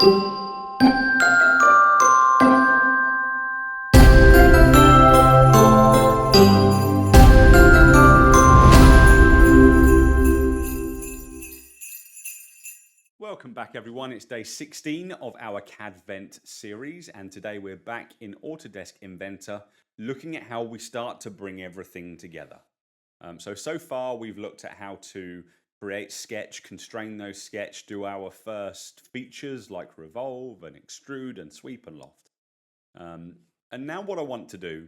Welcome back everyone, it's day 16 of our CADvent series, and today we're back in Autodesk Inventor looking at how we start to bring everything together. So far we've looked at how to create sketch, constrain those sketch, do our first features like revolve and extrude and sweep and loft. And now what I want to do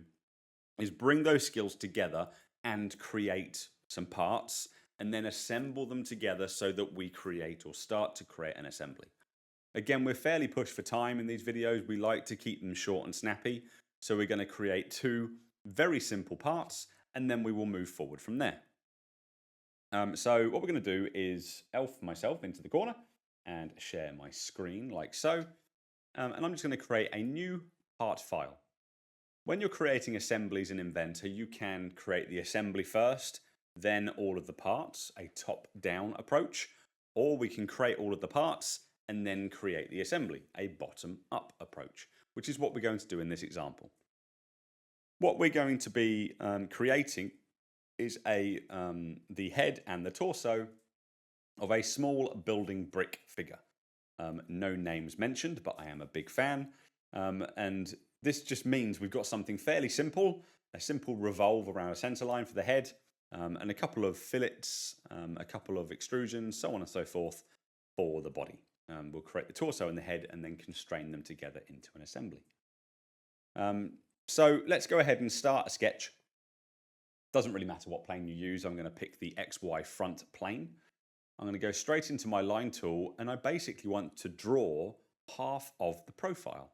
is bring those skills together and create some parts and then assemble them together so that we create or start to create an assembly. Again, we're fairly pushed for time in these videos. We like to keep them short and snappy. So we're going to create two very simple parts and then we will move forward from there. So what we're going to do is elf myself into the corner and share my screen like so. And I'm just going to create a new part file. When you're creating assemblies in Inventor, you can create the assembly first, then all of the parts, a top-down approach, or we can create all of the parts and then create the assembly, a bottom-up approach, which is what we're going to do in this example. What we're going to be creating is the head and the torso of a small building brick figure. No names mentioned, but I am a big fan. And this just means we've got something fairly simple, a simple revolve around a center line for the head, and a couple of fillets, a couple of extrusions, so on and so forth for the body. We'll create the torso and the head and then constrain them together into an assembly. So let's go ahead and start a sketch. Doesn't really matter what plane you use. I'm going to pick the XY front plane. I'm going to go straight into my line tool and I basically want to draw half of the profile.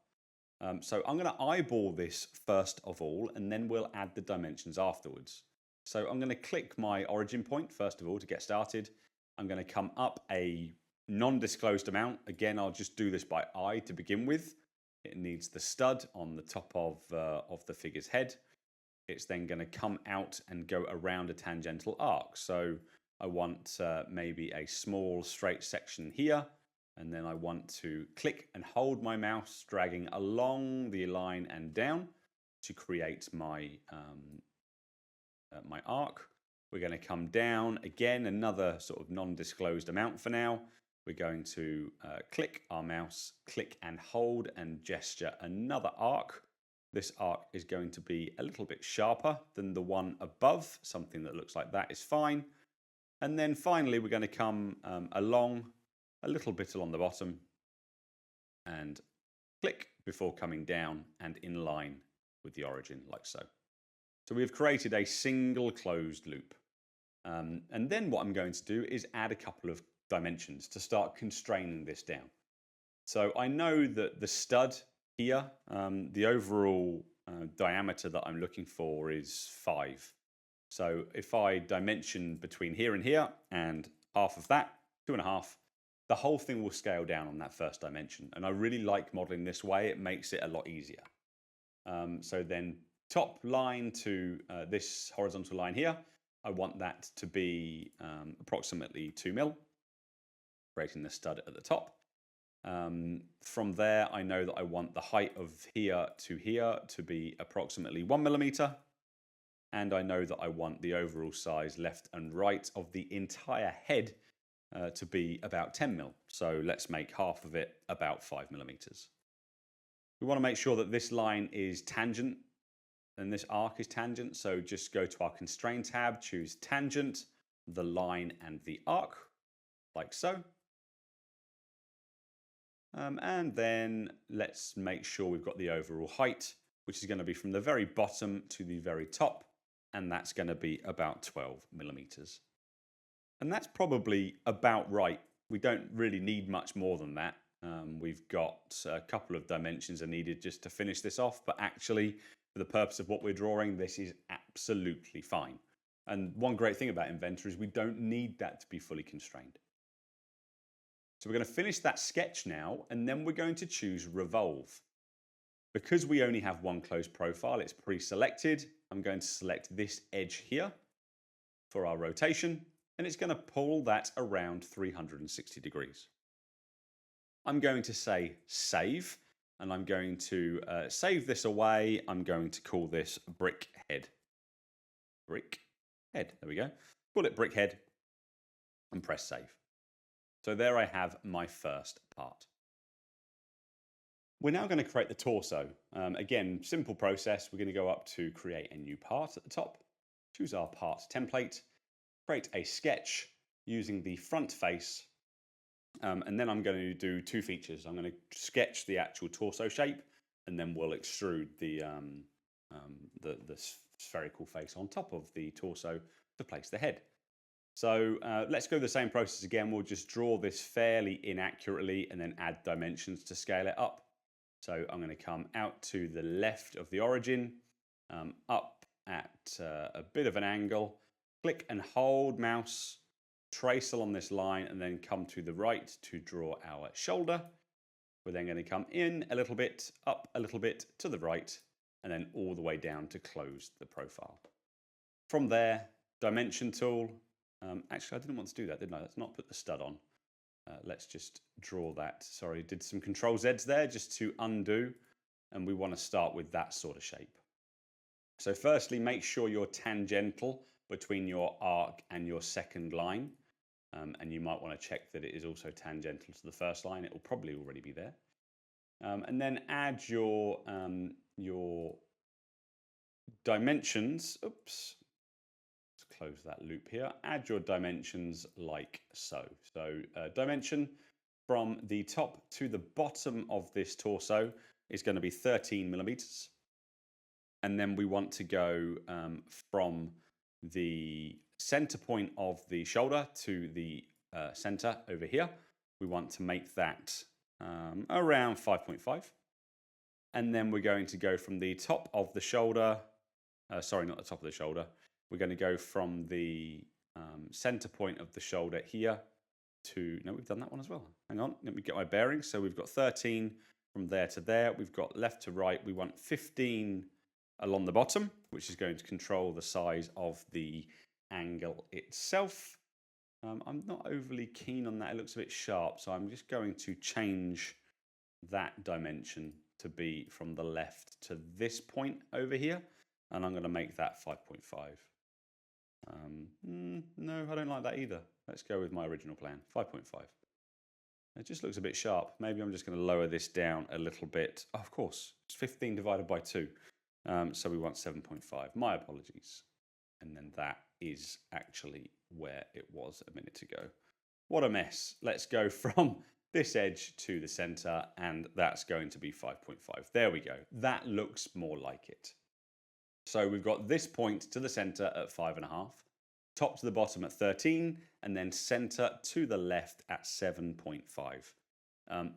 So I'm going to eyeball this first of all and then we'll add the dimensions afterwards. So I'm going to click my origin point first of all to get started. I'm going to come up a non-disclosed amount. Again, I'll just do this by eye to begin with. It needs the stud on the top of the figure's head. It's then going to come out and go around a tangential arc. So I want maybe a small straight section here. And then I want to click and hold my mouse, dragging along the line and down to create my my arc. We're going to come down again, another sort of non-disclosed amount for now. We're going to click our mouse, click and hold and gesture another arc. This arc is going to be a little bit sharper than the one above. Something that looks like that is fine. And then finally, we're going to come along a little bit along the bottom and click before coming down and in line with the origin like so. So we've created a single closed loop. And then what I'm going to do is add a couple of dimensions to start constraining this down. So I know that the stud here, the overall diameter that I'm looking for is 5. So if I dimension between here and half of that, 2.5, the whole thing will scale down on that first dimension. And I really like modeling this way. It makes it a lot easier. So then top line to this horizontal line here, I want that to be approximately 2 mil, creating the stud at the top. From there, I know that I want the height of here to be approximately 1 millimeter. And I know that I want the overall size left and right of the entire head to be about 10 mil. So let's make half of it about 5 millimeters. We want to make sure that this line is tangent and this arc is tangent. So just go to our constraint tab, choose tangent, the line and the arc, like so. And then let's make sure we've got the overall height, which is going to be from the very bottom to the very top. And that's going to be about 12 millimeters. And that's probably about right. We don't really need much more than that. We've got a couple of dimensions are needed just to finish this off, but actually for the purpose of what we're drawing, this is absolutely fine. And one great thing about Inventor is we don't need that to be fully constrained. So we're going to finish that sketch now, and then we're going to choose revolve. Because we only have one closed profile, it's pre-selected. I'm going to select this edge here for our rotation, and it's going to pull that around 360 degrees. I'm going to say save, and I'm going to save this away. I'm going to call this brick head. Brick head, there we go. Call it brick head and press save. So there I have my first part. We're now going to create the torso. Again, simple process. We're going to go up to create a new part at the top, choose our parts template, create a sketch using the front face, and then I'm going to do two features. I'm going to sketch the actual torso shape, and then we'll extrude the spherical face on top of the torso to place the head. So let's go the same process again. We'll just draw this fairly inaccurately and then add dimensions to scale it up. So I'm going to come out to the left of the origin, up at a bit of an angle, click and hold mouse, trace along this line, and then come to the right to draw our shoulder. We're then going to come in a little bit, up a little bit to the right, and then all the way down to close the profile. From there, dimension tool. Actually, I didn't want to do that, didn't I? Let's not put the stud on. Let's just draw that. Sorry, did some Control Zs there just to undo. And we want to start with that sort of shape. So firstly, make sure you're tangential between your arc and your second line. And you might want to check that it is also tangential to the first line. It will probably already be there. And then add your dimensions. Oops. Close that loop here. Add your dimensions like so. So dimension from the top to the bottom of this torso is going to be 13 millimeters. And then we want to go from the center point of the shoulder to the center over here. We want to make that around 5.5. And then we're going to go from the top of the shoulder, sorry, not the top of the shoulder. We're going to go from the center point of the shoulder here to, no, we've done that one as well. Hang on, let me get my bearings. So we've got 13 from there to there. We've got left to right. We want 15 along the bottom, which is going to control the size of the angle itself. I'm not overly keen on that. It looks a bit sharp. So I'm just going to change that dimension to be from the left to this point over here. And I'm going to make that 5.5. No, I don't like that either. Let's go with my original plan, 5.5. It just looks a bit sharp. Maybe I'm just going to lower this down a little bit. Oh, of course, it's 15 divided by 2. So we want 7.5. My apologies. And then that is actually where it was a minute ago. What a mess. Let's go from this edge to the center, and that's going to be 5.5. There we go. That looks more like it. So we've got this point to the center at 5.5, top to the bottom at 13, and then center to the left at 7.5.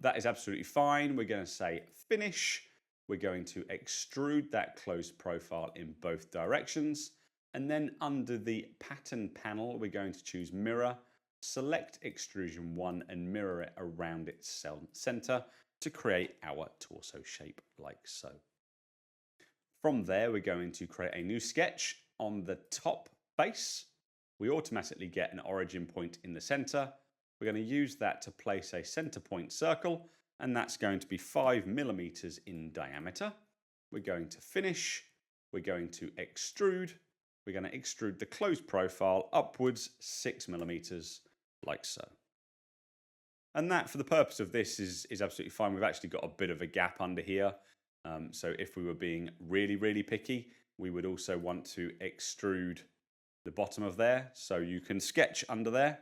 That is absolutely fine. We're going to say finish. We're going to extrude that closed profile in both directions. And then under the pattern panel, we're going to choose mirror, select extrusion 1 and mirror it around its center to create our torso shape like so. From there, we're going to create a new sketch on the top face. We automatically get an origin point in the center. We're going to use that to place a center point circle, and that's going to be 5 millimeters in diameter. We're going to finish. We're going to extrude. We're going to extrude the closed profile upwards 6 millimeters like so. And that, for the purpose of this, is absolutely fine. We've actually got a bit of a gap under here. So if we were being really, really picky, we would also want to extrude the bottom of there. So you can sketch under there.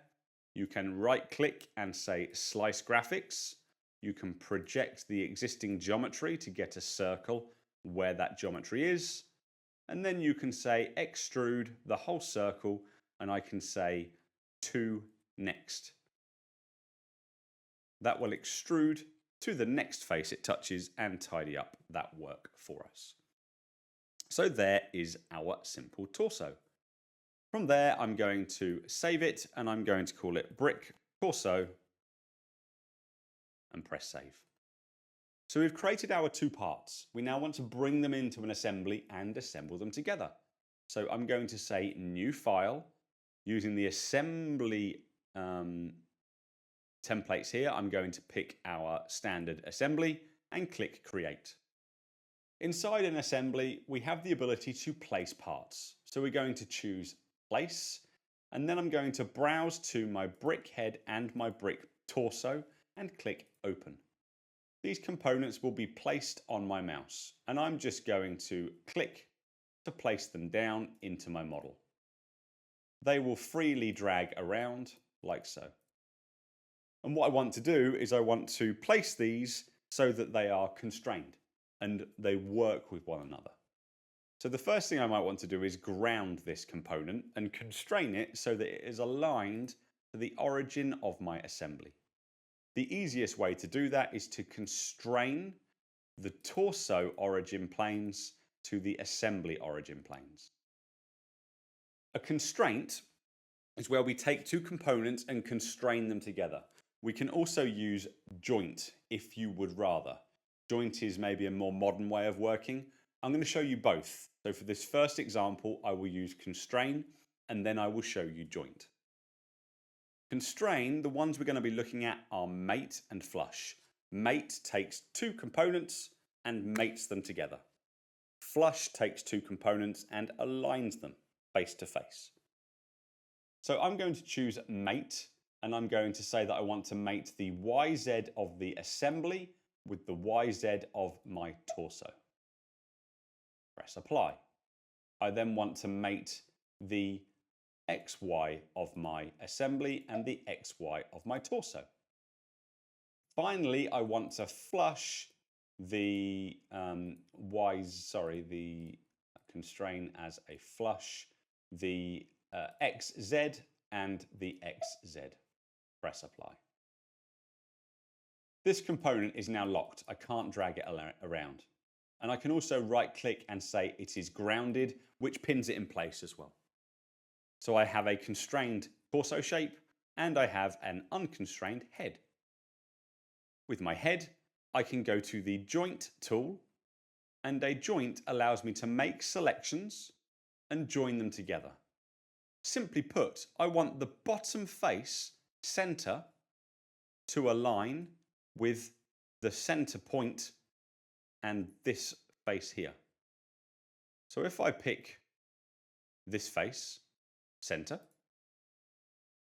You can right click and say slice graphics. You can project the existing geometry to get a circle where that geometry is. And then you can say extrude the whole circle, and I can say to next. That will extrude to the next face it touches and tidy up that work for us. So there is our simple torso. From there, I'm going to save it, and I'm going to call it brick torso and press save. So we've created our two parts. We now want to bring them into an assembly and assemble them together. So I'm going to say new file using the assembly templates here, I'm going to pick our standard assembly and click Create. Inside an assembly, we have the ability to place parts. So we're going to choose Place, and then I'm going to browse to my brick head and my brick torso and click Open. These components will be placed on my mouse, and I'm just going to click to place them down into my model. They will freely drag around like so. And what I want to do is I want to place these so that they are constrained and they work with one another. So the first thing I might want to do is ground this component and constrain it so that it is aligned to the origin of my assembly. The easiest way to do that is to constrain the torso origin planes to the assembly origin planes. A constraint is where we take two components and constrain them together. We can also use joint if you would rather. Joint is maybe a more modern way of working. I'm going to show you both. So for this first example, I will use constrain and then I will show you joint. Constrain, the ones we're going to be looking at are mate and flush. Mate takes two components and mates them together. Flush takes two components and aligns them face to face. So I'm going to choose mate, and I'm going to say that I want to mate the YZ of the assembly with the YZ of my torso. Press apply. I then want to mate the XY of my assembly and the XY of my torso. Finally, I want to flush the constrain as a flush, the XZ and the XZ. Press apply. This component is now locked. I can't drag it around. And I can also right click and say it is grounded, which pins it in place as well. So I have a constrained torso shape and I have an unconstrained head. With my head, I can go to the joint tool, and a joint allows me to make selections and join them together. Simply put, I want the bottom face center to align with the center point and this face here. So if I pick this face, center,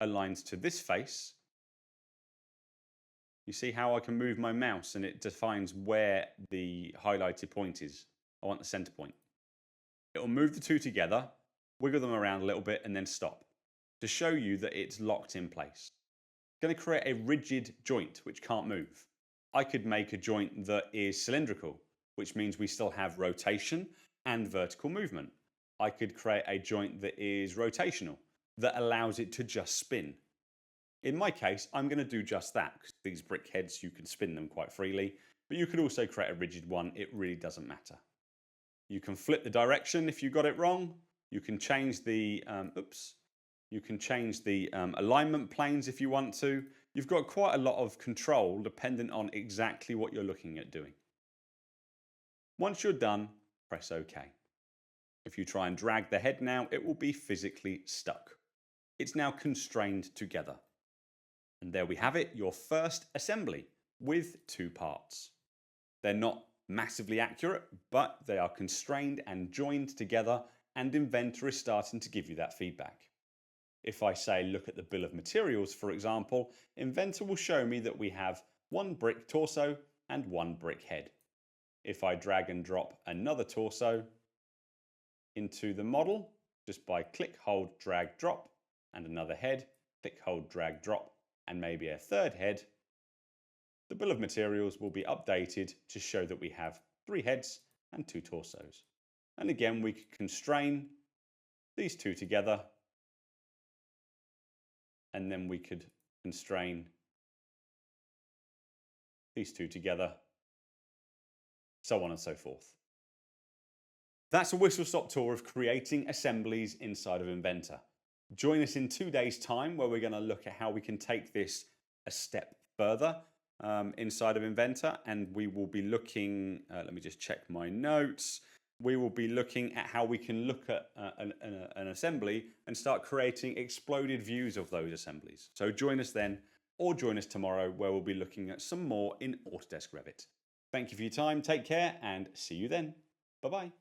aligns to this face, you see how I can move my mouse and it defines where the highlighted point is. I want the center point. It will move the two together, wiggle them around a little bit and then stop to show you that it's locked in place. It's going to create a rigid joint which can't move. I could make a joint that is cylindrical, which means we still have rotation and vertical movement. I could create a joint that is rotational, that allows it to just spin. In my case, I'm going to do just that, because these brick heads, you can spin them quite freely, but you could also create a rigid one. It really doesn't matter. You can flip the direction if you got it wrong. You can change the, alignment planes if you want to. You've got quite a lot of control dependent on exactly what you're looking at doing. Once you're done, press OK. If you try and drag the head now, it will be physically stuck. It's now constrained together. And there we have it, your first assembly with two parts. They're not massively accurate, but they are constrained and joined together, and Inventor is starting to give you that feedback. If I say look at the bill of materials, for example, Inventor will show me that we have one brick torso and one brick head. If I drag and drop another torso into the model, just by click, hold, drag, drop, and another head, click, hold, drag, drop, and maybe a third head, the bill of materials will be updated to show that we have 3 heads and 2 torsos. And again, we could constrain these two together, and then we could constrain these two together, so on and so forth. That's a whistle-stop tour of creating assemblies inside of Inventor. Join us in 2 days' time, where we're going to look at how we can take this a step further inside of Inventor, and we will be looking, let me just check my notes, we will be looking at how we can look at an assembly and start creating exploded views of those assemblies. So join us then. or join us tomorrow where we'll be looking at some more in Autodesk Revit. Thank you for your time, take care, and see you then. Bye-bye.